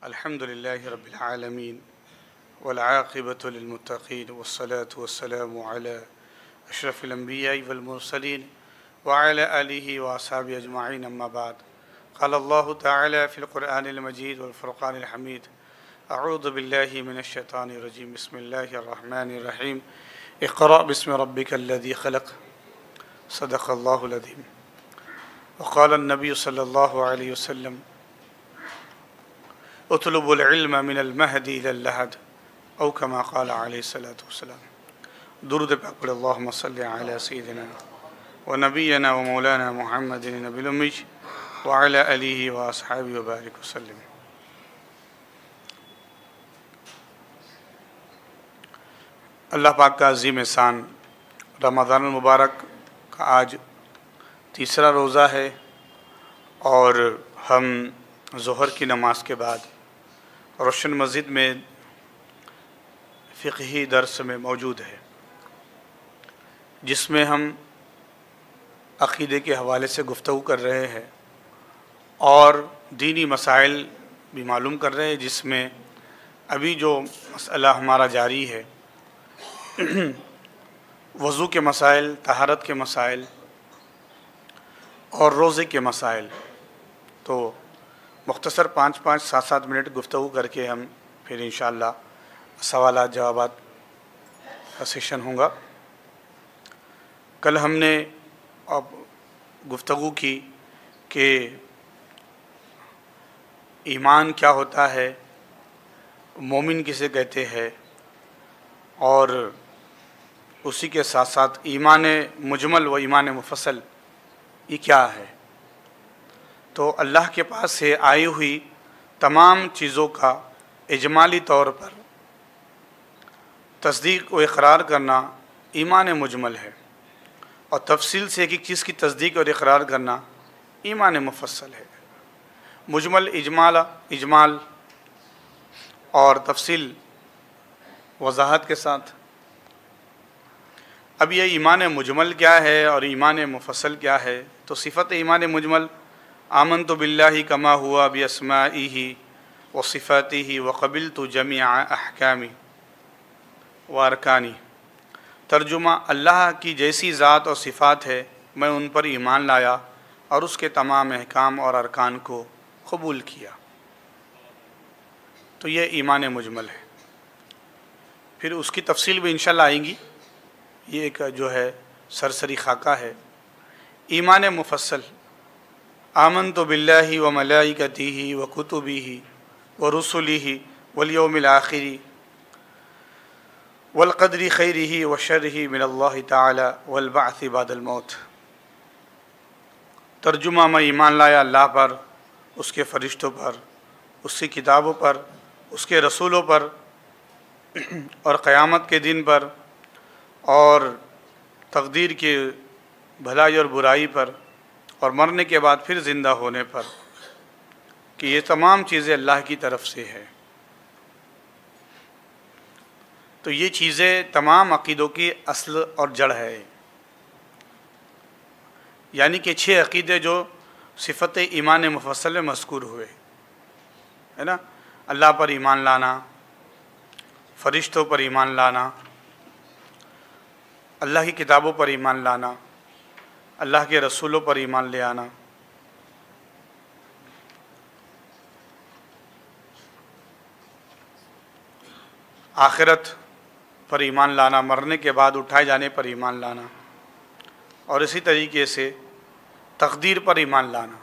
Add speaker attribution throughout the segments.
Speaker 1: الحمد لله رب العالمين والعاقبة للمتقين والصلاة والسلام على أشرف الأنبياء والمرسلين وعلى آله وأصحابه أجمعين أما بعد. قال الله تعالى في القرآن المجيد والفرقان الحميد: أعوذ بالله من الشيطان الرجيم. بسم الله الرحمن الرحيم. اقرأ باسم ربك الذي خلق. صدق الله العظيم. وقال النبي صلى الله عليه وسلم: اطلبوا العلم من المهد إلى اللحد او كما قال علیہ الصلوۃ والسلام. درود پاک پڑھ. اللہم صلی علی سیدنا و نبینا و مولانا محمد نبی الأمی وعلی آلہ و اصحابہ وبارک وسلم. اللہ پاک کا عظیم احسان، رمضان المبارک کا آج تیسرا روزہ ہے اور ہم ظہر کی نماز کے بعد روشن مسجد میں فقہی درس میں موجود ہے، جس میں ہم عقیدے کے حوالے سے گفتگو کر رہے ہیں اور دینی مسائل بھی معلوم کر رہے ہیں، جس میں ابھی جو مسئلہ ہمارا جاری ہے وضو کے مسائل، طہارت کے مسائل اور روزے کے مسائل. تو مختصر 5-7 منٹ گفتگو کر کے ہم پھر انشاءاللہ سوالات جوابات کا سیشن ہوگا. کل ہم نے اب گفتگو کی کہ ایمان کیا ہوتا ہے، مومن کسے کہتے ہیں، اور اسی کے ساتھ ساتھ ایمان مجمل و ایمان مفصل یہ کیا ہے. تو اللہ کے پاس سے آئی ہوئی تمام چیزوں کا اجمالی طور پر تصدیق و اقرار کرنا ایمان مجمل ہے، اور تفصیل سے ایک چیز کی تصدیق اور اقرار کرنا ایمان مفصل ہے. مجمل اجمال اور تفصیل وضاحت کے ساتھ. اب یہ ایمان مجمل کیا ہے اور ایمان مفصل کیا ہے؟ تو صفت ایمان مجمل: آمنت باللہ کما ہوا باسمائہ وصفاتہ وقبلت جمیع احکامی وارکانی. ترجمہ: اللہ کی جیسی ذات اور صفات ہے میں ان پر ایمان لایا اور اس کے تمام احکام اور ارکان کو قبول کیا. تو یہ ایمان مجمل ہے. پھر اس کی تفصیل بھی انشاءاللہ آئیں گی. یہ ایک جو ہے سرسری خاکہ ہے. ایمان مفصل: آمنت باللہ و ملائکتہ و کتبہ و رسلہ والیوم الآخر والقدر خیرہ و شرہ من اللہ تعالی والبعث بعد الموت. ترجمہ: میں ایمان لایا اللہ پر، اس کے فرشتوں پر، اس کی کتابوں پر، اس کے رسولوں پر اور قیامت کے دن پر اور تقدیر کی بھلائی اور برائی پر اور مرنے کے بعد پھر زندہ ہونے پر، کہ یہ تمام چیزیں اللہ کی طرف سے ہے. تو یہ چیزیں تمام عقیدوں کی اصل اور جڑ ہے. یعنی کہ 6 عقیدے جو صفت ایمان مفصل میں مذکور ہوئے ہے نا. اللہ پر ایمان لانا، فرشتوں پر ایمان لانا، اللہ کی کتابوں پر ایمان لانا، اللہ کے رسولوں پر ایمان لے آنا، آخرت پر ایمان لانا، مرنے کے بعد اٹھائے جانے پر ایمان لانا، اور اسی طریقے سے تقدیر پر ایمان لانا.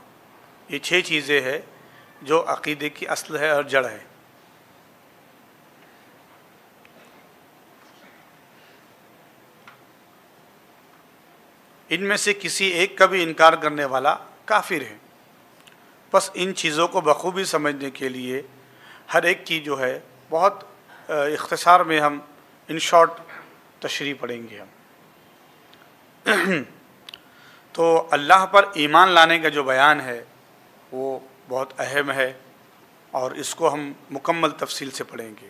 Speaker 1: یہ 6 چیزیں ہیں جو عقیدے کی اصل ہے اور جڑ ہے. ان میں سے کسی ایک کا بھی انکار کرنے والا کافر ہے. بس ان چیزوں کو بخوبی سمجھنے کے لیے ہر ایک کی جو ہے بہت اختصار میں ہم ان شارٹ تشریح پڑھیں گے ہم. تو اللہ پر ایمان لانے کا جو بیان ہے وہ بہت اہم ہے اور اس کو ہم مکمل تفصیل سے پڑھیں گے،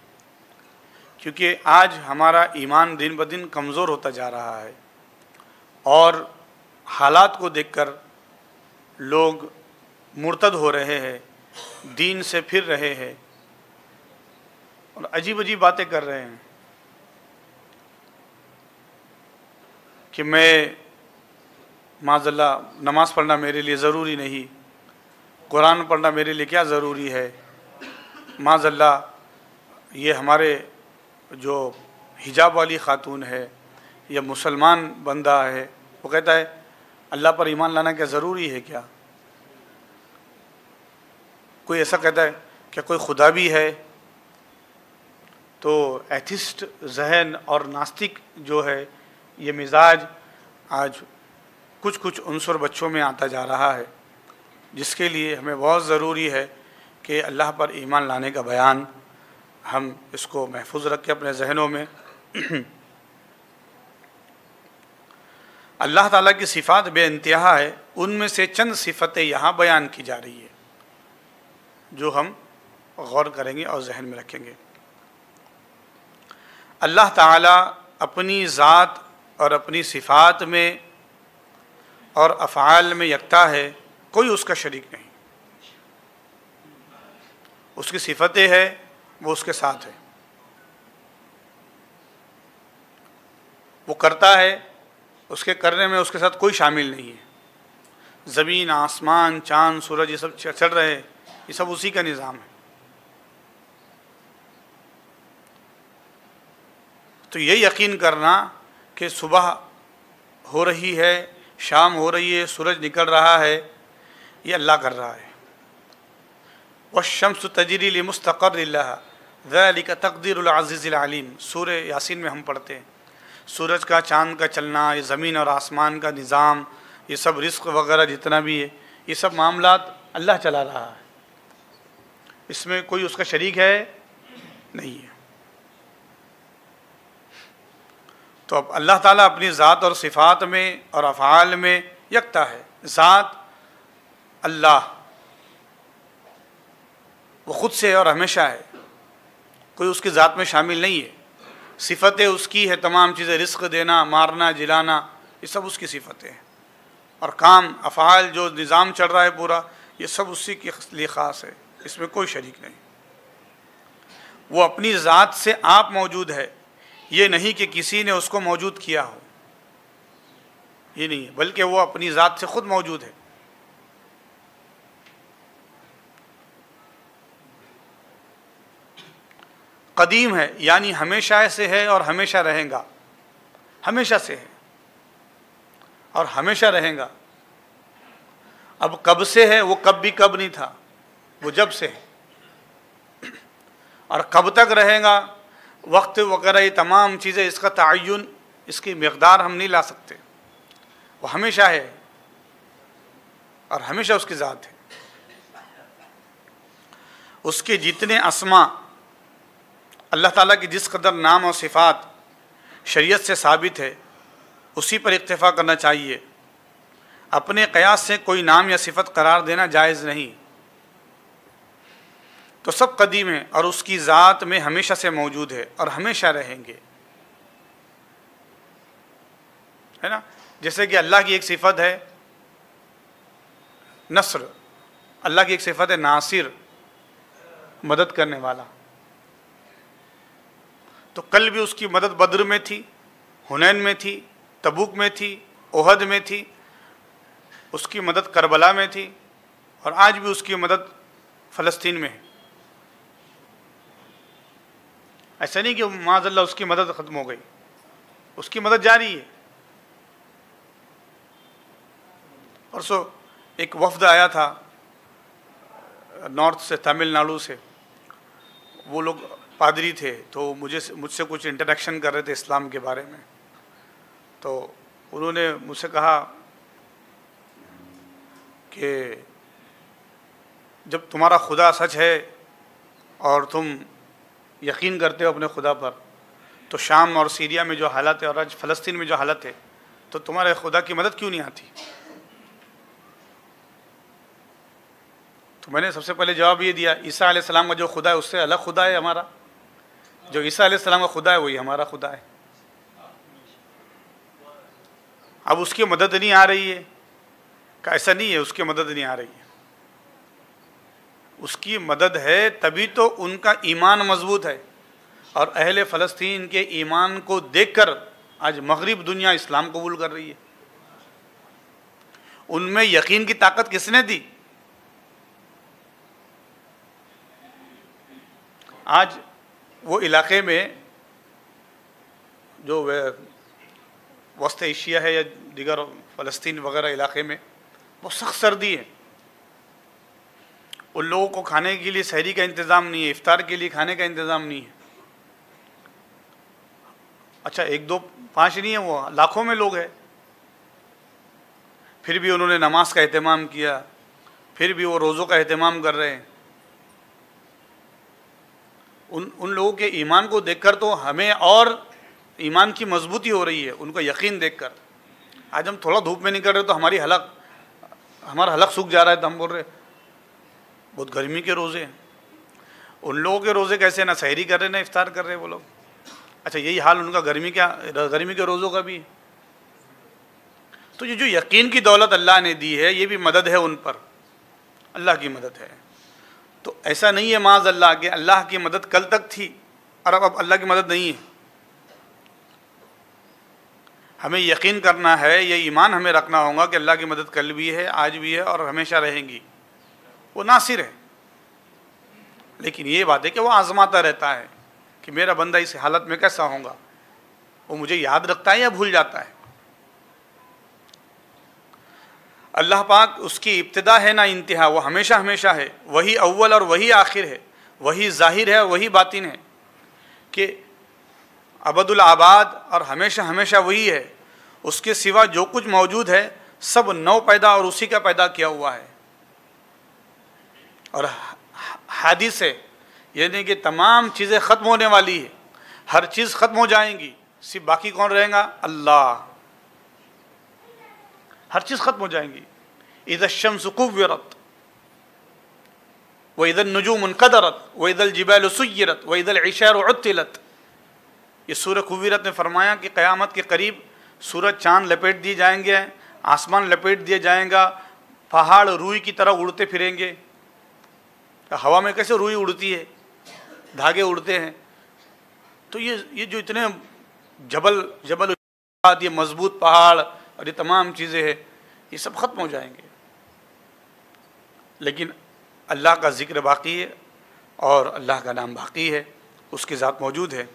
Speaker 1: کیونکہ آج ہمارا ایمان دن بدن کمزور ہوتا جا رہا ہے اور حالات کو دیکھ کر لوگ مرتد ہو رہے ہیں، دین سے پھر رہے ہیں، اور عجیب عجیب باتیں کر رہے ہیں کہ میں معاذ اللہ نماز پڑھنا میرے لیے ضروری نہیں، قرآن پڑھنا میرے لیے کیا ضروری ہے، معاذ اللہ یہ ہمارے جو حجاب والی خاتون ہے یا مسلمان بندہ ہے وہ کہتا ہے اللہ پر ایمان لانا کیا ضروری ہے کیا؟ کوئی ایسا کہتا ہے کہ کوئی خدا بھی ہے؟ تو ایتھسٹ ذہن اور ناستک جو ہے یہ مزاج آج کچھ عنصر بچوں میں آتا جا رہا ہے، جس کے لیے ہمیں بہت ضروری ہے کہ اللہ پر ایمان لانے کا بیان ہم اس کو محفوظ رکھیں اپنے ذہنوں میں۔ اللہ تعالیٰ کی صفات بے انتہا ہے، ان میں سے چند صفتیں یہاں بیان کی جا رہی ہے جو ہم غور کریں گے اور ذہن میں رکھیں گے۔ اللہ تعالیٰ اپنی ذات اور اپنی صفات میں اور افعال میں یکتا ہے، کوئی اس کا شریک نہیں۔ اس کی صفتیں ہیں وہ اس کے ساتھ ہے، وہ کرتا ہے، اس کے کرنے میں اس کے ساتھ کوئی شامل نہیں ہے۔ زمین، آسمان، چاند، سورج یہ سب چل رہے ہیں، یہ سب اسی کا نظام ہے۔ تو یہ یقین کرنا کہ صبح ہو رہی ہے، شام ہو رہی ہے، سورج نکل رہا ہے، یہ اللہ کر رہا ہے۔ وَالشَّمْسُ تَجْرِي لِمُسْتَقَرٍّ لَهَا ذَلِكَ تَقْدِيرُ الْعَزِيزِ الْعَلِيمِ، سورہ یاسین میں ہم پڑھتے ہیں سورج کا، چاند کا چلنا، یہ زمین اور آسمان کا نظام، یہ سب رزق وغیرہ جتنا بھی ہے، یہ سب معاملات اللہ چلا رہا ہے، اس میں کوئی اس کا شریک ہے نہیں ہے۔ تو اب اللہ تعالیٰ اپنی ذات اور صفات میں اور افعال میں یکتا ہے۔ ذات اللہ وہ خود سے اور ہمیشہ ہے، کوئی اس کی ذات میں شامل نہیں ہے۔ صفتیں اس کی ہے، تمام چیزیں، رزق دینا، مارنا، جلانا، یہ سب اس کی صفتیں ہیں، اور کام افعال جو نظام چل رہا ہے پورا، یہ سب اسی کے لیے خاص ہے، اس میں کوئی شریک نہیں۔ وہ اپنی ذات سے آپ موجود ہے، یہ نہیں کہ کسی نے اس کو موجود کیا ہو، یہ نہیں ہے، بلکہ وہ اپنی ذات سے خود موجود ہے۔ قدیم ہے یعنی ہمیشہ سے ہے اور ہمیشہ رہیں گا، ہمیشہ سے ہے اور ہمیشہ رہیں گا۔ اب کب سے ہے، وہ کب بھی کب نہیں تھا، وہ جب سے ہے، اور کب تک رہے گا، وقت وغیرہ یہ تمام چیزیں، اس کا تعین، اس کی مقدار ہم نہیں لا سکتے۔ وہ ہمیشہ ہے اور ہمیشہ اس کی ذات ہے۔ اس کے جتنے اسما، اللہ تعالیٰ کی جس قدر نام اور صفات شریعت سے ثابت ہے اسی پر اکتفا کرنا چاہیے۔ اپنے قیاس سے کوئی نام یا صفت قرار دینا جائز نہیں۔ تو سب قدیم ہیں اور اس کی ذات میں ہمیشہ سے موجود ہے اور ہمیشہ رہیں گے، ہے نا؟ جیسے کہ اللہ کی ایک صفت ہے نصر، اللہ کی ایک صفت ہے ناصر، مدد کرنے والا۔ تو کل بھی اس کی مدد بدر میں تھی، حنین میں تھی، تبوک میں تھی، احد میں تھی، اس کی مدد کربلا میں تھی، اور آج بھی اس کی مدد فلسطین میں ہے۔ ایسا نہیں کہ معاذ اللہ اس کی مدد ختم ہو گئی، اس کی مدد جاری ہے۔ پرسوں ایک وفد آیا تھا نارتھ سے، تمل ناڈو سے، وہ لوگ پادری تھے، تو مجھ سے کچھ انٹریکشن کر رہے تھے اسلام کے بارے میں۔ تو انہوں نے مجھ سے کہا کہ جب تمہارا خدا سچ ہے اور تم یقین کرتے ہو اپنے خدا پر، تو شام اور سیریا میں جو حالت ہے اور آج فلسطین میں جو حالت ہے، تو تمہارے خدا کی مدد کیوں نہیں آتی؟ تو میں نے سب سے پہلے جواب یہ دیا، عیسیٰ علیہ السلام کا جو خدا ہے اس سے الگ خدا ہے ہمارا، جو عیسیٰ علیہ السلام کا خدا ہے وہی ہمارا خدا ہے۔ اب اس کی مدد نہیں آ رہی ہے کہ ایسا نہیں ہے، اس کی مدد نہیں آ رہی ہے، اس کی مدد ہے، تبھی تو ان کا ایمان مضبوط ہے، اور اہل فلسطین کے ایمان کو دیکھ کر آج مغرب دنیا اسلام قبول کر رہی ہے۔ ان میں یقین کی طاقت کس نے دی؟ آج وہ علاقے میں جو وسط ایشیا ہے یا دیگر فلسطین وغیرہ علاقے میں وہ سخت سردی ہے، ان لوگوں کو کھانے کے لیے سحری کا انتظام نہیں ہے، افطار کے لیے کھانے کا انتظام نہیں ہے۔ اچھا 1 2 5 نہیں ہے، وہ لاکھوں میں لوگ ہیں، پھر بھی انہوں نے نماز کا اہتمام کیا، پھر بھی وہ روزوں کا اہتمام کر رہے ہیں۔ ان لوگوں کے ایمان کو دیکھ کر تو ہمیں اور ایمان کی مضبوطی ہو رہی ہے، ان کا یقین دیکھ کر۔ آج ہم تھوڑا دھوپ میں نکل رہے تو ہمارا حلق سوکھ جا رہا ہے، تو ہم بول رہے بہت گرمی کے روزے ہیں۔ ان لوگوں کے روزے کیسے، نہ سحری کر رہے نہ افطار کر رہے وہ لوگ۔ اچھا یہی حال ان کا گرمی کے روزوں کا بھی ہے۔ تو یہ جو یقین کی دولت اللہ نے دی ہے، یہ بھی مدد ہے ان پر، اللہ کی مدد ہے۔ تو ایسا نہیں ہے معاذ اللہ کہ اللہ کی مدد کل تک تھی اور اب اللہ کی مدد نہیں ہے۔ ہمیں یقین کرنا ہے، یہ ایمان ہمیں رکھنا ہوگا کہ اللہ کی مدد کل بھی ہے، آج بھی ہے اور ہمیشہ رہیں گی، وہ ناصر ہے۔ لیکن یہ بات ہے کہ وہ آزماتا رہتا ہے کہ میرا بندہ اس حالت میں کیسا ہوگا، وہ مجھے یاد رکھتا ہے یا بھول جاتا ہے۔ اللہ پاک اس کی ابتدا ہے نہ انتہا، وہ ہمیشہ ہمیشہ ہے، وہی اول اور وہی آخر ہے، وہی ظاہر ہے اور وہی باطن ہے، کہ ابد الآباد اور ہمیشہ ہمیشہ وہی ہے۔ اس کے سوا جو کچھ موجود ہے سب نو پیدا اور اسی کا پیدا کیا ہوا ہے۔ اور حادث ہے، یعنی کہ تمام چیزیں ختم ہونے والی ہے، ہر چیز ختم ہو جائیں گی، صرف باقی کون رہیں گا؟ اللہ۔ ہر چیز ختم ہو جائیں گی۔ اذا الشمس كورت واذا النجوم انقدرت واذا الجبال سيرت واذا العشار عطلت۔ یہ سورہ کویرت نے فرمایا کہ قیامت کے قریب سورج چاند لپیٹ دیے جائیں گے، آسمان لپیٹ دیا جائے گا، پہاڑ روئی کی طرح اڑتے پھریں گے۔ ہوا میں کیسے روئی اڑتی ہے، دھاگے اڑتے ہیں، تو یہ جو اتنے جبل یہ مضبوط پہاڑ اور یہ تمام چیزیں ہیں، یہ سب ختم ہو جائیں گے، لیکن اللہ کا ذکر باقی ہے اور اللہ کا نام باقی ہے، اس کی ذات موجود ہے۔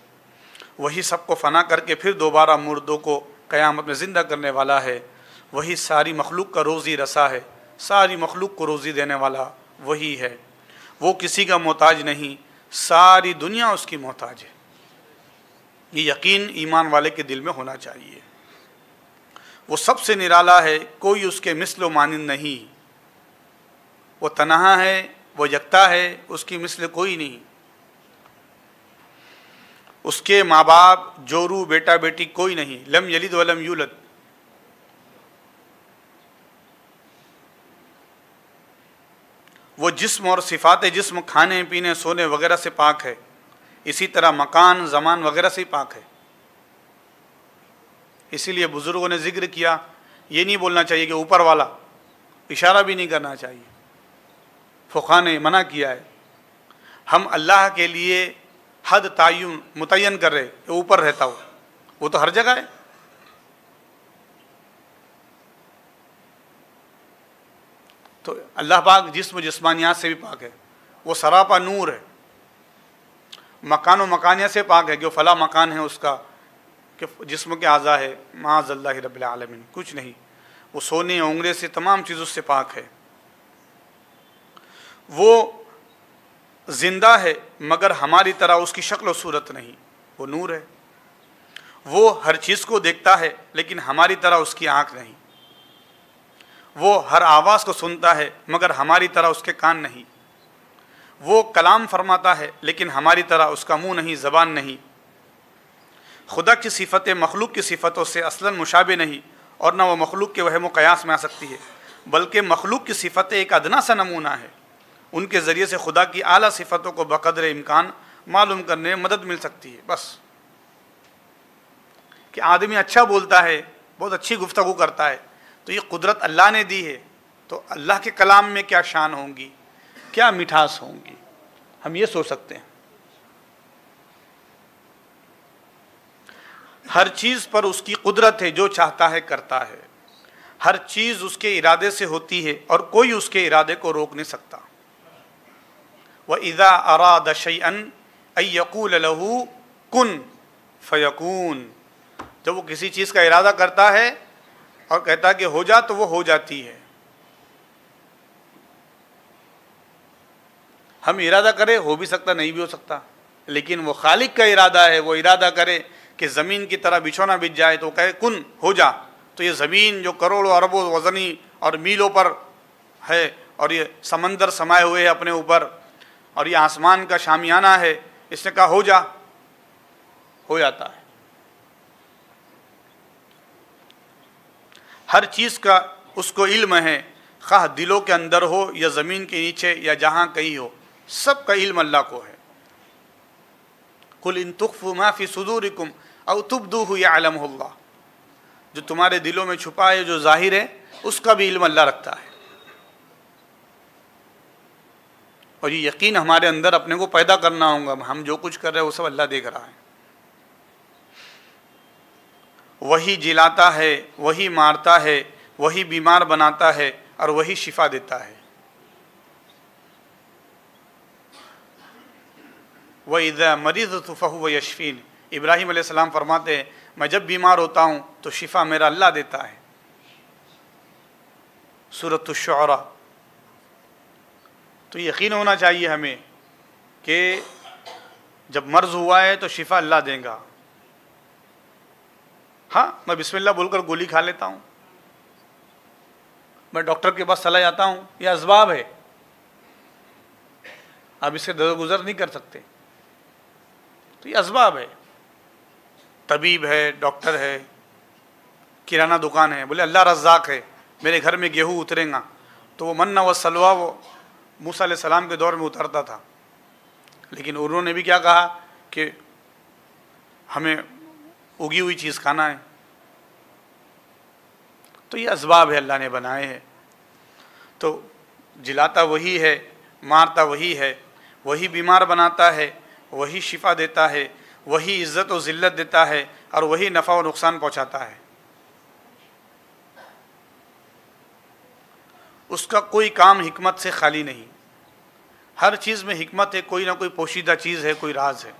Speaker 1: وہی سب کو فنا کر کے پھر دوبارہ مردوں کو قیامت میں زندہ کرنے والا ہے۔ وہی ساری مخلوق کا روزی رسا ہے، ساری مخلوق کو روزی دینے والا وہی ہے۔ وہ کسی کا محتاج نہیں، ساری دنیا اس کی محتاج ہے۔ یہ یقین ایمان والے کے دل میں ہونا چاہیے۔ وہ سب سے نرالا ہے، کوئی اس کے مثل و مانند نہیں۔ وہ تنہا ہے، وہ یکتا ہے، اس کی مثل کوئی نہیں۔ اس کے ماں باپ، جورو، بیٹا بیٹی کوئی نہیں۔ لم یلد ولم یولد۔ وہ جسم اور صفات جسم، کھانے پینے سونے وغیرہ سے پاک ہے، اسی طرح مکان زمان وغیرہ سے پاک ہے۔ اسی لیے بزرگوں نے ذکر کیا، یہ نہیں بولنا چاہیے کہ اوپر والا، اشارہ بھی نہیں کرنا چاہیے، فقہا نے منع کیا ہے۔ ہم اللہ کے لیے حد متعین کر رہے کہ اوپر رہتا ہو، وہ تو ہر جگہ ہے۔ تو اللہ پاک جسم و جسمانیات سے بھی پاک ہے، وہ سراپا نور ہے۔ مکان و مکانیہ سے پاک ہے کہ وہ فلاں مکان ہے اس کا، کہ جسم کے اعضاء ہے، معاذ اللہ رب العالمین، کچھ نہیں۔ وہ سونے اونگرے سے تمام چیزوں سے پاک ہے۔ وہ زندہ ہے مگر ہماری طرح اس کی شکل و صورت نہیں، وہ نور ہے۔ وہ ہر چیز کو دیکھتا ہے لیکن ہماری طرح اس کی آنکھ نہیں۔ وہ ہر آواز کو سنتا ہے مگر ہماری طرح اس کے کان نہیں۔ وہ کلام فرماتا ہے لیکن ہماری طرح اس کا منہ نہیں، زبان نہیں۔ خدا کی صفتیں مخلوق کی صفتوں سے اصلاً مشابہ نہیں، اور نہ وہ مخلوق کے وہم و قیاس میں آ سکتی ہے، بلکہ مخلوق کی صفتیں ایک ادنا سا نمونہ ہے۔ ان کے ذریعے سے خدا کی اعلیٰ صفتوں کو بقدر امکان معلوم کرنے میں مدد مل سکتی ہے۔ بس کہ آدمی اچھا بولتا ہے، بہت اچھی گفتگو کرتا ہے، تو یہ قدرت اللہ نے دی ہے، تو اللہ کے کلام میں کیا شان ہوں گی، کیا مٹھاس ہوں گی، ہم یہ سوچ سکتے ہیں۔ ہر چیز پر اس کی قدرت ہے، جو چاہتا ہے کرتا ہے، ہر چیز اس کے ارادے سے ہوتی ہے اور کوئی اس کے ارادے کو روک نہیں سکتا۔ وَإِذَا أَرَادَ شَيْئًا أَن يَقُولَ لَهُ كُن فَيَكُونُ، جب وہ کسی چیز کا ارادہ کرتا ہے اور کہتا ہے کہ ہو جا تو وہ ہو جاتی ہے۔ ہم ارادہ کرے ہو بھی سکتا نہیں بھی ہو سکتا، لیکن وہ خالق کا ارادہ ہے، وہ ارادہ کرے کہ زمین کی طرح بچھونا بچھ جائے تو کہے کن ہو جا، تو یہ زمین جو کروڑوں اربوں وزنی اور میلوں پر ہے، اور یہ سمندر سمائے ہوئے ہے اپنے اوپر، اور یہ آسمان کا شامیانہ ہے، اس نے کہا ہو جا، ہو جاتا ہے۔ ہر چیز کا اس کو علم ہے، خواہ دلوں کے اندر ہو یا زمین کے نیچے یا جہاں کہیں ہو، سب کا علم اللہ کو ہے۔ قُلْ إِن تُخْفُوا مَا فِي صُدُورِكُمْ أَوْ تُبْدُوهُ يَعْلَمُهُ اللَّهُ، جو تمہارے دلوں میں چھپا ہے، جو ظاہر ہے، اس کا بھی علم اللہ رکھتا ہے۔ اور یہ یقین ہمارے اندر اپنے کو پیدا کرنا ہوگا، ہم جو کچھ کر رہے ہیں وہ سب اللہ دیکھ رہا ہے۔ وہی جلاتا ہے، وہی مارتا ہے، وہی بیمار بناتا ہے اور وہی شفا دیتا ہے۔ وَإِذَا مَرِضْتُ فَهُوَ يَشْفِينِ، ابراہیم علیہ السلام فرماتے ہیں میں جب بیمار ہوتا ہوں تو شفا میرا اللہ دیتا ہے۔ سورۃ الشعراء۔ تو یقین ہونا چاہیے ہمیں کہ جب مرض ہوا ہے تو شفا اللہ دے گا۔ ہاں، میں بسم اللہ بول کر گولی کھا لیتا ہوں، میں ڈاکٹر کے پاس چلا جاتا ہوں، یہ اسباب ہے، آپ اس سے درگزر نہیں کر سکتے، تو یہ اسباب ہے۔ طبیب ہے، ڈاکٹر ہے، کرانہ دکان ہے، بولے اللہ رزاق ہے، میرے گھر میں گیہوں اترے گا، تو وہ منّا و سلوا وہ موسیٰ علیہ السلام کے دور میں اترتا تھا، لیکن انہوں نے بھی کیا کہا کہ ہمیں اگی ہوئی چیز کھانا ہے۔ تو یہ اسباب ہے اللہ نے بنائے ہیں۔ تو جلاتا وہی ہے، مارتا وہی ہے، وہی بیمار بناتا ہے، وہی شفا دیتا ہے، وہی عزت و ذلت دیتا ہے اور وہی نفع و نقصان پہنچاتا ہے۔ اس کا کوئی کام حکمت سے خالی نہیں، ہر چیز میں حکمت ہے، کوئی نہ کوئی پوشیدہ چیز ہے، کوئی راز ہے۔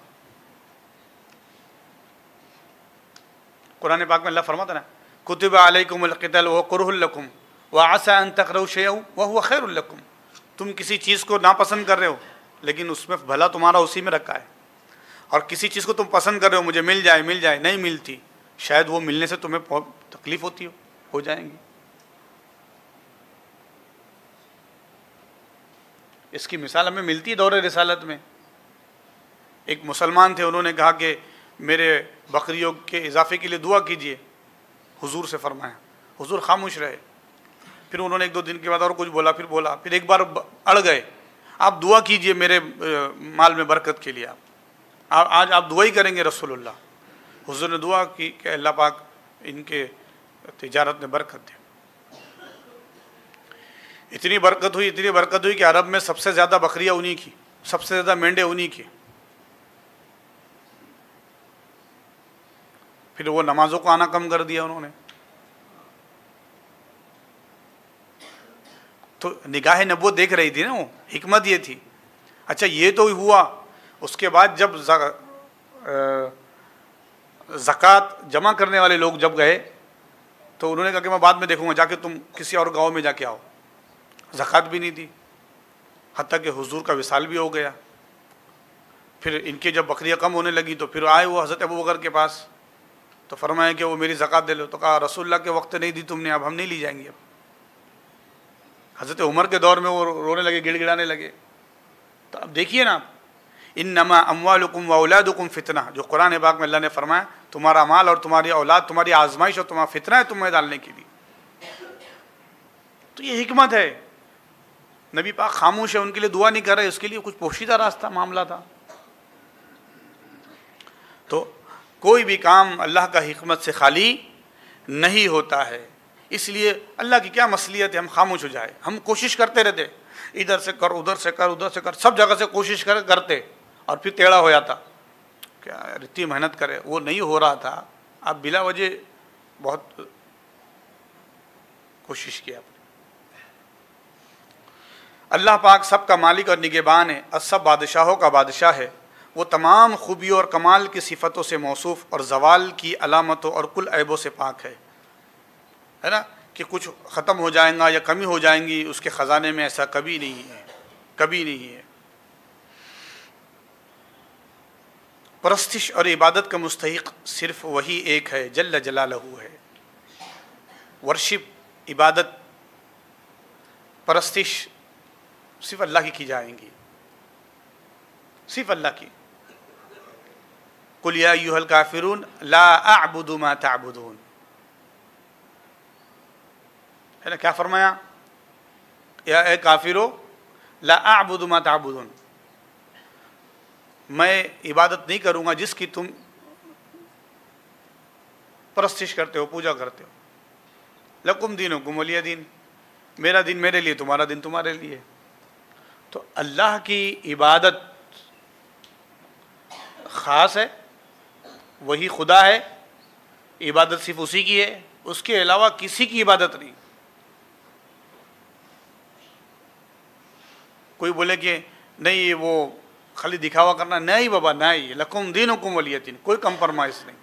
Speaker 1: قرآن پاک میں اللہ فرماتا ہے نا کتب علیکم القتال وهو کرہ لکم وعسى ان تکرہوا شیئا وهو خیر لکم، تم کسی چیز کو ناپسند کر رہے ہو لیکن اس میں بھلا تمہارا اسی میں رکھا ہے، اور کسی چیز کو تم پسند کر رہے ہو مجھے مل جائے نہیں ملتی، شاید وہ ملنے سے تمہیں تکلیف ہوتی ہو جائیں گی۔ اس کی مثال ہمیں ملتی ہے دور رسالت میں۔ ایک مسلمان تھے، انہوں نے کہا کہ میرے بکریوں کے اضافے کے لیے دعا کیجئے، حضور سے فرمایا، حضور خاموش رہے۔ پھر انہوں نے ایک دو دن کے بعد اور کچھ بولا، پھر ایک بار اڑ گئے، آپ دعا کیجئے میرے مال میں برکت کے لیے، آج آپ دعا ہی کریں گے رسول اللہ۔ حضور نے دعا کی کہ اللہ پاک ان کے تجارت میں برکت دے۔ اتنی برکت ہوئی کہ عرب میں سب سے زیادہ بکریاں انہی کی، سب سے زیادہ مینڈے انہی کی۔ پھر وہ نمازوں کو آنا کم کر دیا انہوں نے۔ تو نگاہ نبوت دیکھ رہی تھی نا، وہ حکمت یہ تھی۔ اچھا یہ تو ہوا، اس کے بعد جب زکوٰۃ جمع کرنے والے لوگ جب گئے تو انہوں نے کہا کہ میں بعد میں دیکھوں گا، جا کے تم کسی اور گاؤں میں جا کے آؤ۔ زکوٰۃ بھی نہیں دی، حتیٰ کہ حضور کا وصال بھی ہو گیا۔ پھر ان کی جب بکریاں کم ہونے لگی تو پھر آئے وہ حضرت ابوبکر کے پاس، تو فرمایا کہ وہ میری زکوٰۃ دے لو، تو کہا رسول اللہ کے وقت نہیں دی تم نے، اب ہم نہیں لی جائیں گے۔ اب حضرت عمر کے دور میں وہ رونے لگے، گڑ گڑانے لگے۔ تو اب دیکھیے نا، انما اموالکم واولادکم فتنہ، جو قرآن پاک میں اللہ نے فرمایا تمہارا مال اور تمہاری اولاد تمہاری آزمائش اور تمہارا فتنہ ہے تمہیں ڈالنے کے لیے۔ تو یہ حکمت ہے۔ نبی پاک خاموش ہے، ان کے لیے دعا نہیں کر رہے، اس کے لیے کچھ پوشیدہ راستہ معاملہ تھا۔ تو کوئی بھی کام اللہ کا حکمت سے خالی نہیں ہوتا ہے، اس لیے اللہ کی کیا مصلحت ہے ہم خاموش ہو جائے۔ ہم کوشش کرتے رہتے، ادھر سے کر ادھر سے کر ادھر سے کر، سب جگہ سے کوشش کرتے اور پھر ٹیڑھا ہو جاتا، کیا اتنی محنت کرے، وہ نہیں ہو رہا تھا، آپ بلا وجہ بہت کوشش کیا آپ نے۔ اللہ پاک سب کا مالک اور نگہبان ہے اور سب بادشاہوں کا بادشاہ ہے۔ وہ تمام خوبیوں اور کمال کی صفتوں سے موصوف اور زوال کی علامتوں اور کل عیبوں سے پاک ہے نا، کہ کچھ ختم ہو جائیں گا یا کمی ہو جائیں گی، اس کے خزانے میں ایسا کبھی نہیں ہے، کبھی نہیں ہے۔ پرستش اور عبادت کا مستحق صرف وہی ایک ہے، جل جلالہ ہے۔ ورشپ، عبادت، پرستش صرف اللہ کی جائیں گی، صرف اللہ کی۔ قل یا ایھا الکافرون لا اعبد ما تعبدون، ہے نا، کیا فرمایا؟ یا اے کافرو لا اعبد ما تعبدون، میں عبادت نہیں کروں گا جس کی تم پرستش کرتے ہو، پوجا کرتے ہو۔ لکم دینکم ولی دین، میرا دین میرے لیے، تمہارا دین تمہارے لیے۔ تو اللہ کی عبادت خاص ہے، وہی خدا ہے، عبادت صرف اسی کی ہے، اس کے علاوہ کسی کی عبادت نہیں۔ کوئی بولے کہ نہیں وہ خالی دکھاوا کرنا، نہیں بابا نہیں، لکم دینکم ولی دین، کوئی کمپرمائز نہیں۔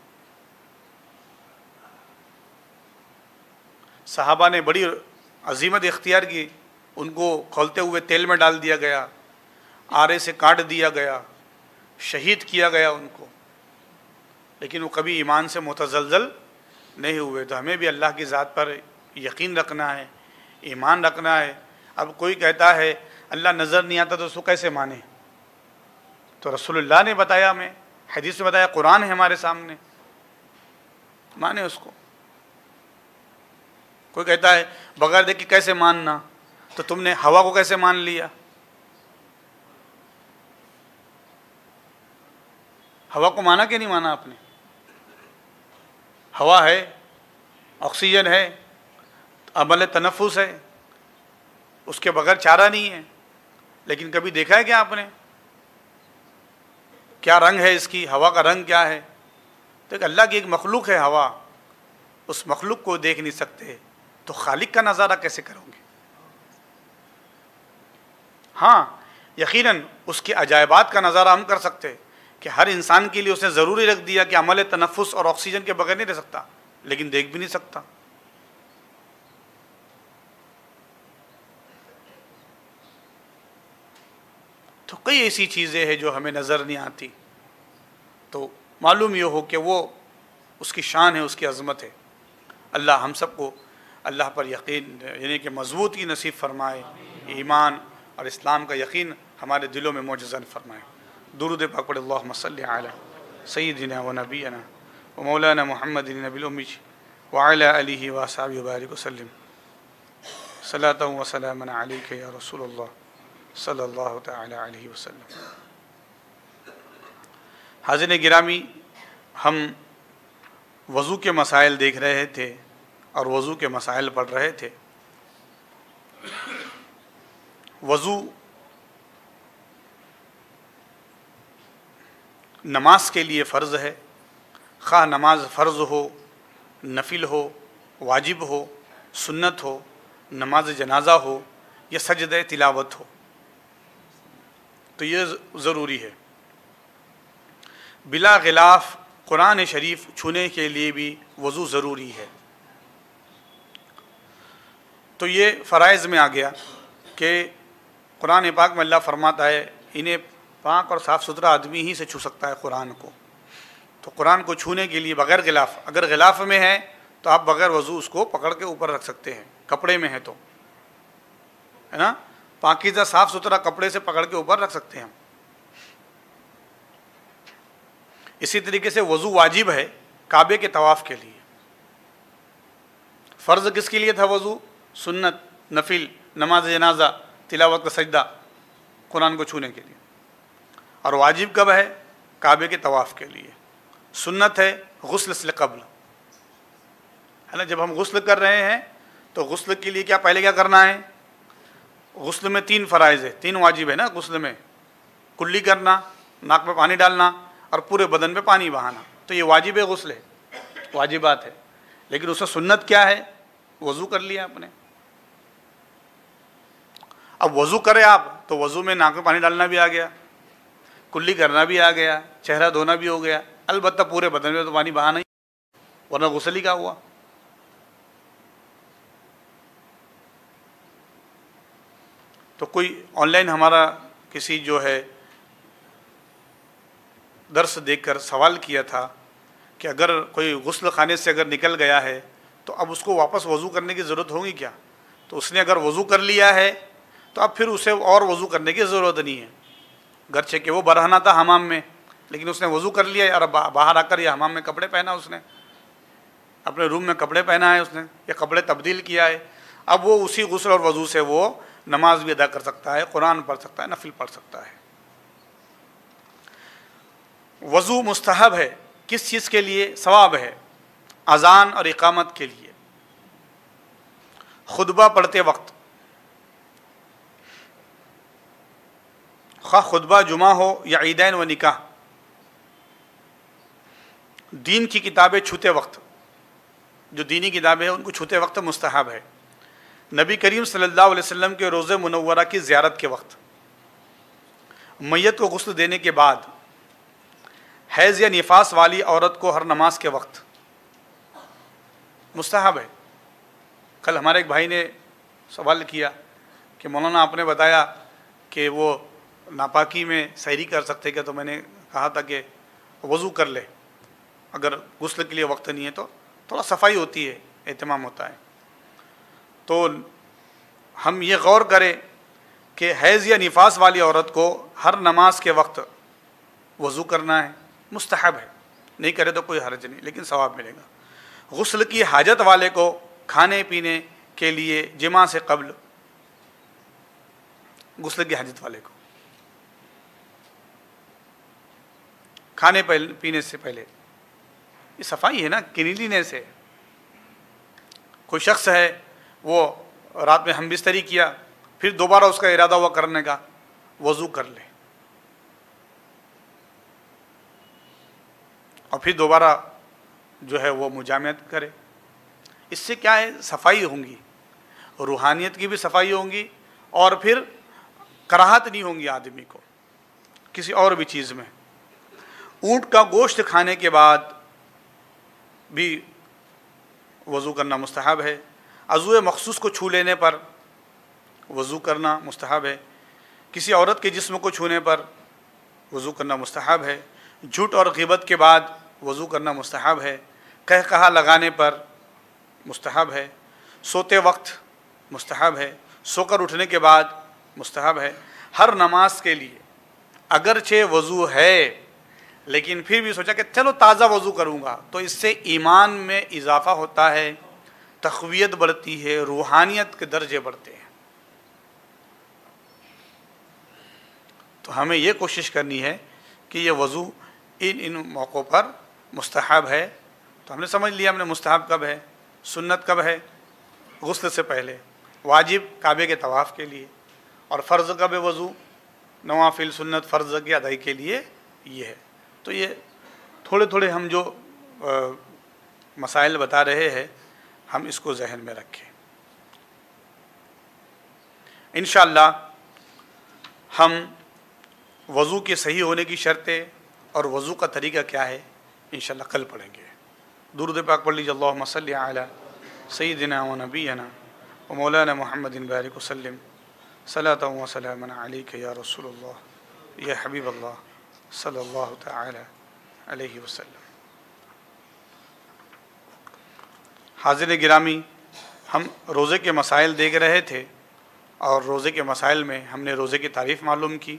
Speaker 1: صحابہ نے بڑی عظیمت اختیار کی، ان کو کھولتے ہوئے تیل میں ڈال دیا گیا، آرے سے کاٹ دیا گیا، شہید کیا گیا ان کو، لیکن وہ کبھی ایمان سے متزلزل نہیں ہوئے۔ تو ہمیں بھی اللہ کی ذات پر یقین رکھنا ہے، ایمان رکھنا ہے۔ اب کوئی کہتا ہے اللہ نظر نہیں آتا تو اس کو کیسے مانے؟ تو رسول اللہ نے بتایا، ہمیں حدیث میں بتایا، قرآن ہے ہمارے سامنے، مانے اس کو۔ کوئی کہتا ہے بغیر دیکھے کیسے ماننا؟ تو تم نے ہوا کو کیسے مان لیا؟ ہوا کو مانا کہ نہیں مانا آپ نے؟ ہوا ہے، آکسیجن ہے، عمل تنفس ہے، اس کے بغیر چارہ نہیں ہے، لیکن کبھی دیکھا ہے کیا آپ نے؟ کیا رنگ ہے اس کی؟ ہوا کا رنگ کیا ہے؟ تو ایک اللہ کی ایک مخلوق ہے ہوا، اس مخلوق کو دیکھ نہیں سکتے تو خالق کا نظارہ کیسے کرو گے؟ ہاں یقیناً اس کے عجائبات کا نظارہ ہم کر سکتے کہ ہر انسان کے لیے اس نے ضروری رکھ دیا کہ عمل تنفس اور آکسیجن کے بغیر نہیں رہ سکتا، لیکن دیکھ بھی نہیں سکتا۔ تو کئی ایسی چیزیں ہیں جو ہمیں نظر نہیں آتی، تو معلوم یہ ہو کہ وہ اس کی شان ہے، اس کی عظمت ہے۔ اللہ ہم سب کو اللہ پر یقین یعنی کہ مضبوطی نصیب فرمائے، ایمان اور اسلام کا یقین ہمارے دلوں میں معجزہ فرمائے۔ درود پاک پڑھ، اللہم صلی علی سیدنا و نبینا و مولانا محمد النبی الامی وعلی آلہ و اصحابہ وبارک وسلم، صلاۃ و سلام علیک یا رسول اللہ صلی اللہ تعالی علیہ وسلم۔ حاضرین گرامی، ہم وضو کے مسائل دیکھ رہے تھے اور وضو کے مسائل پڑھ رہے تھے۔ وضو نماز کے لیے فرض ہے، خواہ نماز فرض ہو، نفل ہو، واجب ہو، سنت ہو، نماز جنازہ ہو یا سجدہ تلاوت ہو، تو یہ ضروری ہے۔ بلا غلاف قرآن شریف چھونے کے لیے بھی وضو ضروری ہے۔ تو یہ فرائض میں آ گیا کہ قرآن پاک میں اللہ فرماتا ہے انہیں پاک اور صاف ستھرا آدمی ہی سے چھو سکتا ہے قرآن کو۔ تو قرآن کو چھونے کے لیے بغیر غلاف، اگر غلاف میں ہے تو آپ بغیر وضو اس کو پکڑ کے اوپر رکھ سکتے ہیں، کپڑے میں ہے تو، ہے نا، پاکیزہ صاف ستھرا کپڑے سے پکڑ کے اوپر رکھ سکتے ہیں ہم۔ اسی طریقے سے وضو واجب ہے کعبے کے طواف کے لیے۔ فرض کس کے لیے تھا وضو؟ سنت، نفل، نماز جنازہ، تلاوت کا سجدہ، قرآن کو چھونے کے لیے۔ اور واجب کب ہے؟ کعبے کے طواف کے لیے۔ سنت ہے غسل سے قبل، ہے نا، جب ہم غسل کر رہے ہیں تو غسل کے لیے پہلے کیا کرنا ہے؟ غسل میں 3 فرائض ہے، 3 واجب ہے نا غسل میں، کلی کرنا، ناک میں پانی ڈالنا اور پورے بدن پہ پانی بہانا، تو یہ واجب غسل ہے۔ واجبات ہے، لیکن اس میں سنت کیا ہے؟ وضو کر لیا آپ نے۔ اب وضو کرے آپ تو وضو میں ناک میں پانی ڈالنا بھی آ گیا، کلی کرنا بھی آ گیا، چہرہ دھونا بھی ہو گیا، البتہ پورے بدن میں تو پانی بہا نہیں، ورنہ غسل ہی کا ہوا۔ تو کوئی آن لائن ہمارا کسی جو ہے درس دیکھ کر سوال کیا تھا کہ اگر کوئی غسل خانے سے اگر نکل گیا ہے تو اب اس کو واپس وضو کرنے کی ضرورت ہوگی کیا؟ تو اس نے اگر وضو کر لیا ہے تو اب پھر اسے اور وضو کرنے کی ضرورت نہیں ہے، گرچہ کہ وہ برہنہ تھا حمام میں، لیکن اس نے وضو کر لیا ہے، اور باہر آ کر یا حمام میں کپڑے پہنا، اس نے اپنے روم میں کپڑے پہنا ہے، اس نے یا کپڑے تبدیل کیا ہے، اب وہ اسی غسل اور وضو سے وہ نماز بھی ادا کر سکتا ہے، قرآن پڑھ سکتا ہے، نفل پڑھ سکتا ہے۔ وضو مستحب ہے، کس چیز کے لیے؟ ثواب ہے، اذان اور اقامت کے لیے، خطبہ پڑھتے وقت، خواہ خطبہ جمعہ ہو یا عیدین و نکاح، دین کی کتابیں چھوتے وقت، جو دینی کتابیں ہیں ان کو چھوتے وقت مستحب ہے، نبی کریم صلی اللہ علیہ وسلم کے روضہ منورہ کی زیارت کے وقت، میت کو غسل دینے کے بعد، حیض یا نفاس والی عورت کو ہر نماز کے وقت مستحب ہے۔ کل ہمارے ایک بھائی نے سوال کیا کہ مولانا آپ نے بتایا کہ وہ ناپاکی میں سحری کر سکتے کیا؟ تو میں نے کہا تھا کہ وضو کر لے، اگر غسل کے لیے وقت نہیں ہے تو تھوڑا صفائی ہوتی ہے، اہتمام ہوتا ہے۔ تو ہم یہ غور کریں کہ حیض یا نفاس والی عورت کو ہر نماز کے وقت وضو کرنا ہے، مستحب ہے، نہیں کرے تو کوئی حرج نہیں، لیکن ثواب ملے گا۔ غسل کی حاجت والے کو کھانے پینے کے لیے جمعہ سے قبل، غسل کی حاجت والے کو کھانے پینے سے پہلے، یہ صفائی ہے نا، کلینینس ہے۔ کوئی شخص ہے وہ رات میں ہم بستری کیا، پھر دوبارہ اس کا ارادہ ہوا کرنے کا، وضو کر لے اور پھر دوبارہ جو ہے وہ مجامعت کرے۔ اس سے کیا ہے؟ صفائی ہوں گی، روحانیت کی بھی صفائی ہوں گی، اور پھر کراہت نہیں ہوں گی آدمی کو کسی اور بھی چیز میں۔ اونٹ کا گوشت کھانے کے بعد بھی وضو کرنا مستحب ہے، عضو مخصوص کو چھو لینے پر وضو کرنا مستحب ہے، کسی عورت کے جسم کو چھونے پر وضو کرنا مستحب ہے، جھوٹ اور غیبت کے بعد وضو کرنا مستحب ہے، کہہ کہا لگانے پر مستحب ہے، سوتے وقت مستحب ہے، سو کر اٹھنے کے بعد مستحب ہے، ہر نماز کے لیے اگرچہ وضو ہے لیکن پھر بھی سوچا کہ چلو تازہ وضو کروں گا، تو اس سے ایمان میں اضافہ ہوتا ہے، تقویت بڑھتی ہے، روحانیت کے درجے بڑھتے ہیں۔ تو ہمیں یہ کوشش کرنی ہے کہ یہ وضو ان موقعوں پر مستحب ہے۔ تو ہم نے سمجھ لیا، ہم نے مستحب کب ہے، سنت کب ہے؟ غسل سے پہلے، واجب کعبے کے طواف کے لیے، اور فرض کب ہے وضو؟ نوافل سنت فرض کی ادائی کے لیے یہ ہے۔ تو یہ تھوڑے تھوڑے ہم جو مسائل بتا رہے ہیں، ہم اس کو ذہن میں رکھیں۔ انشاءاللہ ہم وضو کے صحیح ہونے کی شرطیں اور وضو کا طریقہ کیا ہے انشاءاللہ کل پڑھیں گے۔ درود پاک پڑھ لیجیے، اللہم صلی علی سیدنا و نبینا و مولانا محمد بارک وسلم، صلاۃ و سلام علیک یا رسول اللہ یا حبیب اللہ صلی اللہ تعالی علیہ وسلم۔ حاضر گرامی، ہم روزے کے مسائل دیکھ رہے تھے، اور روزے کے مسائل میں ہم نے روزے کی تعریف معلوم کی۔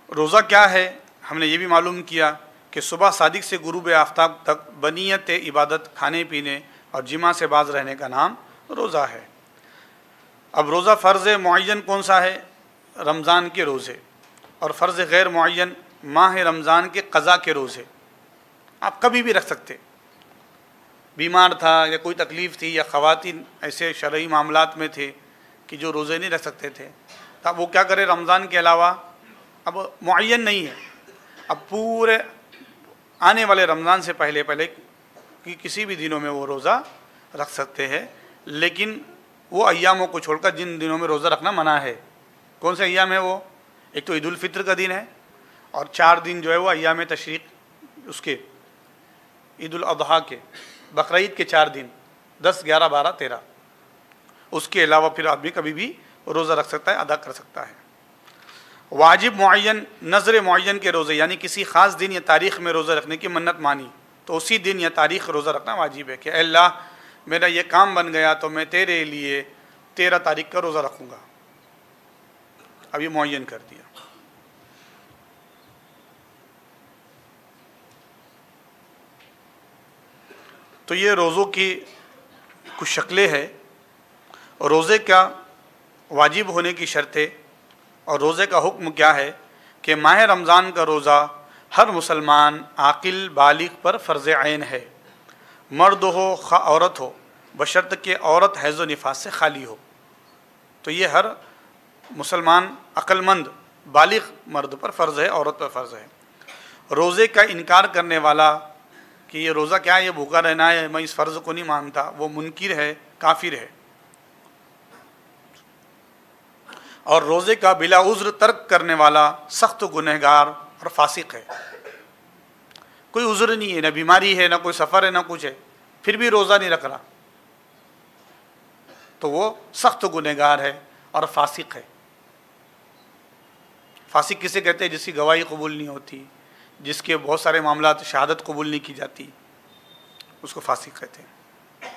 Speaker 1: روزہ کیا ہے ہم نے یہ بھی معلوم کیا کہ صبح صادق سے غروب آفتاب تک بنیت عبادت، کھانے پینے اور جماع سے باز رہنے کا نام روزہ ہے۔ اب روزہ فرض معین کون سا ہے؟ رمضان کے روزے، اور فرض غیر معین ماہ رمضان کے قضا کے روزے آپ کبھی بھی رکھ سکتے. بیمار تھا یا کوئی تکلیف تھی یا خواتین ایسے شرعی معاملات میں تھے کہ جو روزے نہیں رکھ سکتے تھے، تو اب وہ کیا کرے، رمضان کے علاوہ اب معین نہیں ہے، اب پورے آنے والے رمضان سے پہلے کہ کسی بھی دنوں میں وہ روزہ رکھ سکتے ہیں. لیکن وہ ایاموں کو چھوڑ کر جن دنوں میں روزہ رکھنا منع ہے. کون سے ایام ہے وہ؟ ایک تو عید الفطر کا دن ہے، اور 4 دن جو ہے وہ ایام تشریق اس کے عید الاضحیٰ کے، بقرعید کے 4 دن 10 11 12 13. اس کے علاوہ پھر آدمی کبھی بھی روزہ رکھ سکتا ہے، ادا کر سکتا ہے. واجب معین، نظر معین کے روزے، یعنی کسی خاص دن یا تاریخ میں روزہ رکھنے کی منت مانی تو اسی دن یا تاریخ روزہ رکھنا واجب ہے کہ اے اللہ میرا یہ کام بن گیا تو میں تیرے لیے 13 تاریخ کا روزہ رکھوں گا. اب یہ معین کر دیا. تو یہ روزوں کی کچھ شکلیں ہیں. روزے کا واجب ہونے کی شرطیں اور روزے کا حکم کیا ہے کہ ماہ رمضان کا روزہ ہر مسلمان عاقل بالغ پر فرض عین ہے، مرد ہو خواہ عورت ہو، بشرط کہ عورت حیض و نفاس سے خالی ہو. تو یہ ہر مسلمان عقل مند بالغ مرد پر فرض ہے، عورت پر فرض ہے. روزے کا انکار کرنے والا کہ یہ روزہ کیا ہے، یہ بھوکا رہنا ہے، میں اس فرض کو نہیں مانتا، وہ منکر ہے، کافر ہے. اور روزے کا بلا عذر ترک کرنے والا سخت گنہگار اور فاسق ہے. کوئی عذر نہیں ہے، نہ بیماری ہے، نہ کوئی سفر ہے، نہ کچھ ہے، پھر بھی روزہ نہیں رکھ رہا، تو وہ سخت گنہگار ہے اور فاسق ہے. فاسق کسے کہتے ہیں؟ جس کی گواہی قبول نہیں ہوتی، جس کے بہت سارے معاملات شہادت قبول نہیں کی جاتی، اس کو فاسق کہتے ہیں.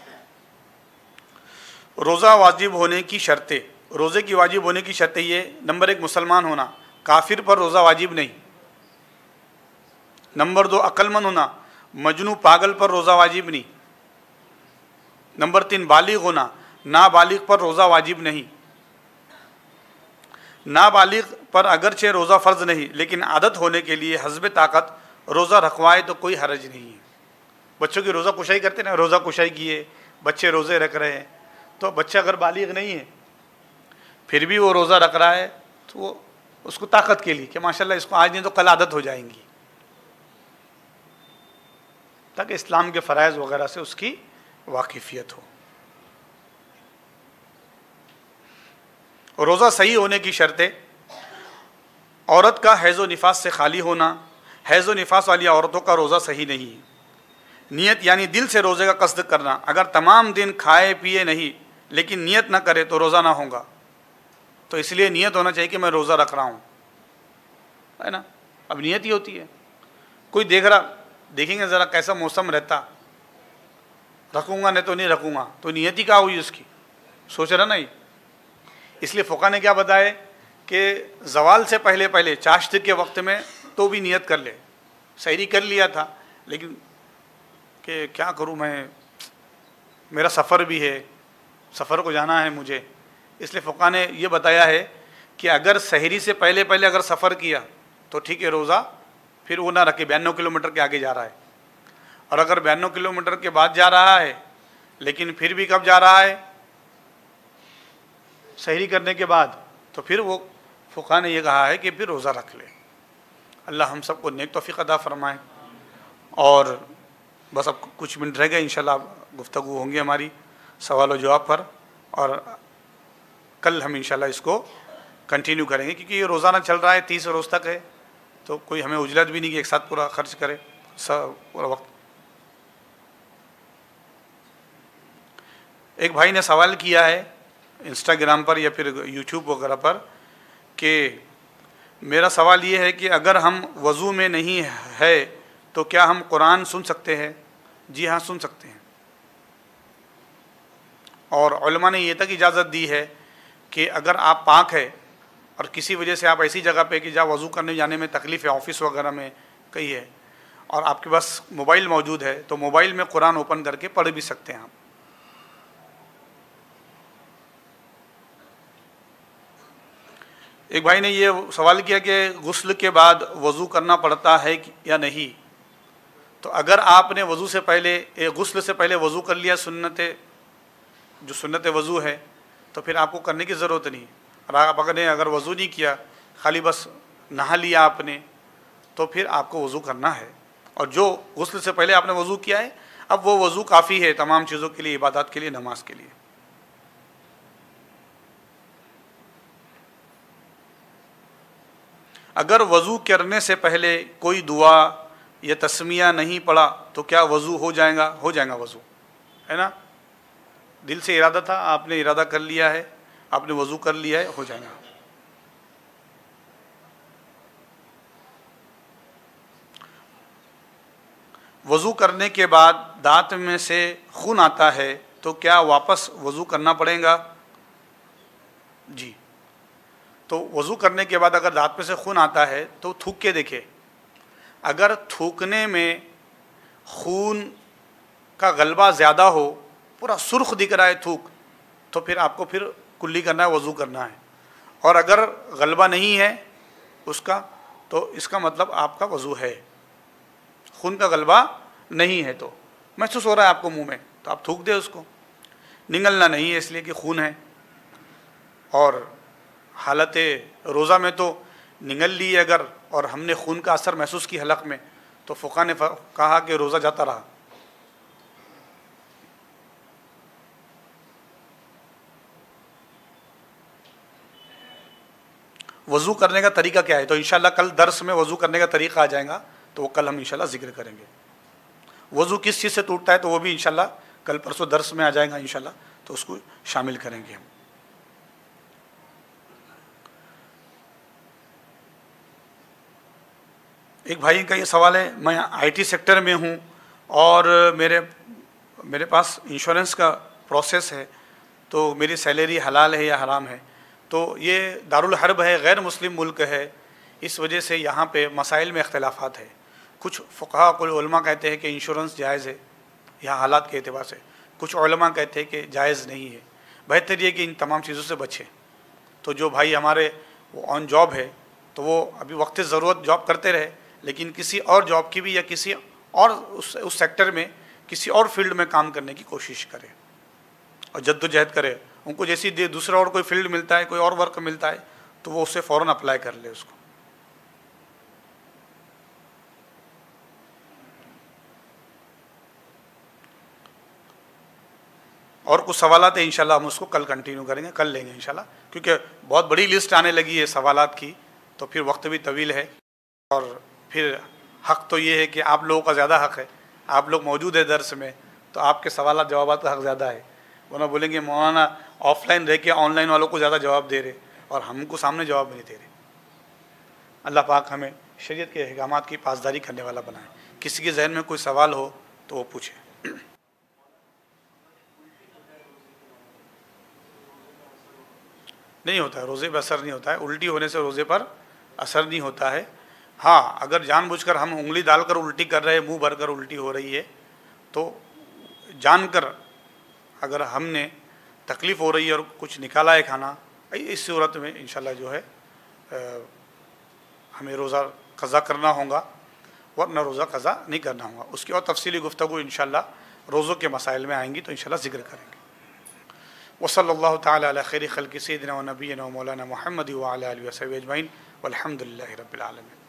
Speaker 1: روزہ واجب ہونے کی شرطیں. روزے کی واجب ہونے کی شرطیں یہ: نمبر 1 مسلمان ہونا، کافر پر روزہ واجب نہیں. نمبر 2 عقل مند ہونا، مجنون پاگل پر روزہ واجب نہیں. نمبر 3 بالغ ہونا، نابالغ پر روزہ واجب نہیں. نابالغ پر اگرچہ روزہ فرض نہیں لیکن عادت ہونے کے لیے حسب طاقت روزہ رکھوائے تو کوئی حرج نہیں ہے. بچوں کی روزہ کشائی کرتے ہیں، روزہ کشائی کیے، بچے روزے رکھ رہے ہیں، تو بچہ اگر بالغ نہیں ہے پھر بھی وہ روزہ رکھ رہا ہے تو وہ اس کو طاقت کے لیے کہ ماشاءاللہ اس کو آج نہیں تو کل عادت ہو جائیں گی، تاکہ اسلام کے فرائض وغیرہ سے اس کی واقفیت ہو. روزہ صحیح ہونے کی شرطیں: عورت کا حیض و نفاس سے خالی ہونا، حیض و نفاس والی عورتوں کا روزہ صحیح نہیں ہے. نیت یعنی دل سے روزے کا قصد کرنا، اگر تمام دن کھائے پیے نہیں لیکن نیت نہ کرے تو روزہ نہ ہوگا. تو اس لیے نیت ہونا چاہیے کہ میں روزہ رکھ رہا ہوں، ہے نا. اب نیت ہی ہوتی ہے. کوئی دیکھیں گے ذرا کیسا موسم رہتا، رکھوں گا نہیں تو نہیں رکھوں گا، تو نیت ہی کہا ہوئی اس کی، سوچ رہا نہیں. اس لیے فقہ نے کیا بتائے کہ زوال سے پہلے چاشت کے وقت میں تو بھی نیت کر لے. سحری کر لیا تھا لیکن کہ کیا کروں، میں میرا سفر بھی ہے، سفر کو جانا ہے مجھے، اس لیے فقہ نے یہ بتایا ہے کہ اگر سحری سے پہلے اگر سفر کیا تو ٹھیک ہے، روزہ پھر وہ نہ رکھے. 92 کلومیٹر کے آگے جا رہا ہے، اور اگر 92 کلومیٹر کے بعد جا رہا ہے لیکن پھر بھی کب جا رہا ہے، سحری کرنے کے بعد، تو پھر وہ فقہ نے یہ کہا ہے کہ پھر روزہ رکھ لے. اللہ ہم سب کو نیک توفیق عطا فرمائے. اور بس اب کچھ منٹ رہ گئے، انشاءاللہ گفتگو ہوں گی ہماری سوال و جواب پر، اور کل ہم انشاءاللہ اس کو کنٹینیو کریں گے، کیونکہ یہ روزانہ چل رہا ہے، 30 روز تک ہے، تو کوئی ہمیں اجلت بھی نہیں کہ ایک ساتھ پورا خرچ کرے پورا وقت. ایک بھائی نے سوال کیا ہے انسٹاگرام پر یا پھر یوٹیوب وغیرہ پر کہ میرا سوال یہ ہے کہ اگر ہم وضو میں نہیں ہے تو کیا ہم قرآن سن سکتے ہیں؟ جی ہاں، سن سکتے ہیں. اور علماء نے یہ تک اجازت دی ہے کہ اگر آپ پاک ہے اور کسی وجہ سے آپ ایسی جگہ پہ کہ جہاں وضو کرنے جانے میں تکلیف ہے، آفس وغیرہ میں کہیں ہے، اور آپ کے پاس موبائل موجود ہے تو موبائل میں قرآن اوپن کر کے پڑھ بھی سکتے ہیں آپ. ایک بھائی نے یہ سوال کیا کہ غسل کے بعد وضو کرنا پڑتا ہے یا نہیں. تو اگر آپ نے وضو سے پہلے غسل سے پہلے وضو کر لیا جو سنت وضو ہے تو پھر آپ کو کرنے کی ضرورت نہیں. اور آپ اگر وضو نہیں کیا خالی بس نہا لیا آپ نے تو پھر آپ کو وضو کرنا ہے. اور جو غسل سے پہلے آپ نے وضو کیا ہے اب وہ وضو کافی ہے تمام چیزوں کے لیے، عبادات کے لیے، نماز کے لیے. اگر وضو کرنے سے پہلے کوئی دعا یا تسمیہ نہیں پڑا تو کیا وضو ہو جائے گا؟ ہو جائے گا وضو، ہے نا. دل سے ارادہ تھا، آپ نے ارادہ کر لیا ہے، آپ نے وضو کر لیا ہے، ہو جائے گا. وضو کرنے کے بعد دانت میں سے خون آتا ہے تو کیا واپس وضو کرنا پڑے گا؟ جی، تو وضو کرنے کے بعد اگر دانت میں سے خون آتا ہے تو تھوک کے دیکھے. اگر تھوکنے میں خون کا غلبہ زیادہ ہو، پورا سرخ دکھ رہا ہے تھوک، تو پھر آپ کو پھر کلی کرنا ہے، وضو کرنا ہے. اور اگر غلبہ نہیں ہے اس کا تو اس کا مطلب آپ کا وضو ہے. خون کا غلبہ نہیں ہے تو محسوس ہو رہا ہے آپ کو منہ میں تو آپ تھوک دیں اس کو. نگلنا نہیں ہے اس لیے کہ خون ہے. اور حالت روزہ میں تو نگل لی اگر اور ہم نے خون کا اثر محسوس کی حلق میں تو فقہا نے کہا کہ روزہ جاتا رہا. وضو کرنے کا طریقہ کیا ہے؟ تو انشاءاللہ کل درس میں وضو کرنے کا طریقہ آ جائے گا تو وہ کل ہم انشاءاللہ ذکر کریں گے. وضو کس چیز سے ٹوٹتا ہے تو وہ بھی انشاءاللہ کل پرسوں درس میں آ جائے گا انشاءاللہ، تو اس کو شامل کریں گے ہم. ایک بھائی کا یہ سوال ہے، میں آئی ٹی سیکٹر میں ہوں اور میرے پاس انشورنس کا پروسیس ہے تو میری سیلری حلال ہے یا حرام ہے؟ تو یہ دارالحرب ہے، غیر مسلم ملک ہے، اس وجہ سے یہاں پہ مسائل میں اختلافات ہے. کچھ فقہا، کچھ علماء کہتے ہیں کہ انشورنس جائز ہے یہاں حالات کے اعتبار سے، کچھ علماء کہتے ہیں کہ جائز نہیں ہے. بہتر یہ کہ ان تمام چیزوں سے بچیں. تو جو بھائی ہمارے وہ آن جاب ہے تو وہ ابھی وقت ضرورت جاب کرتے رہے، لیکن کسی اور جاب کی بھی یا کسی اور اس سیکٹر میں کسی اور فیلڈ میں کام کرنے کی کوشش کرے اور جد و جہد کرے. ان کو جیسی دوسرا اور کوئی فیلڈ ملتا ہے، کوئی اور ورک ملتا ہے تو وہ اسے فوراً اپلائی کر لے اس کو. اور کچھ سوالات ہیں انشاءاللہ ہم اس کو کل کنٹینیو کریں گے، کل لیں گے انشاءاللہ، کیونکہ بہت بڑی لسٹ آنے لگی ہے سوالات کی تو پھر وقت بھی طویل ہے. اور پھر حق تو یہ ہے کہ آپ لوگوں کا زیادہ حق ہے، آپ لوگ موجود ہیں درس میں تو آپ کے سوالات جوابات کا حق زیادہ ہے. ورنہ بولیں گے مولانا آف لائن رہ کے آن لائن والوں کو زیادہ جواب دے رہے اور ہم کو سامنے جواب نہیں دے رہے. اللہ پاک ہمیں شریعت کے احکامات کی پاسداری کرنے والا بنائے. کسی کے ذہن میں کوئی سوال ہو تو وہ پوچھے. نہیں ہوتا ہے، روزے پہ اثر نہیں ہوتا ہے. الٹی ہونے سے روزے پر اثر نہیں ہوتا ہے. ہاں اگر جان بوجھ کر ہم انگلی ڈال کر الٹی کر رہے ہیں، منہ بھر کر الٹی ہو رہی ہے تو جان کر اگر ہم نے تکلیف ہو رہی ہے اور کچھ نکالا ہے کھانا، اس صورت میں انشاءاللہ جو ہے ہمیں روزہ قضا کرنا ہوگا ورنہ روزہ قضا نہیں کرنا ہوگا. اس کی اور تفصیلی گفتگو انشاءاللہ روزوں کے مسائل میں آئیں گی تو انشاءاللہ ذکر کریں گے. وصلی اللہ تعالی علی خیر خلق سیدنا و نبینا و مولانا محمد وعلی آلہ و صحبہ اجمعین والحمد للہ رب العالمین.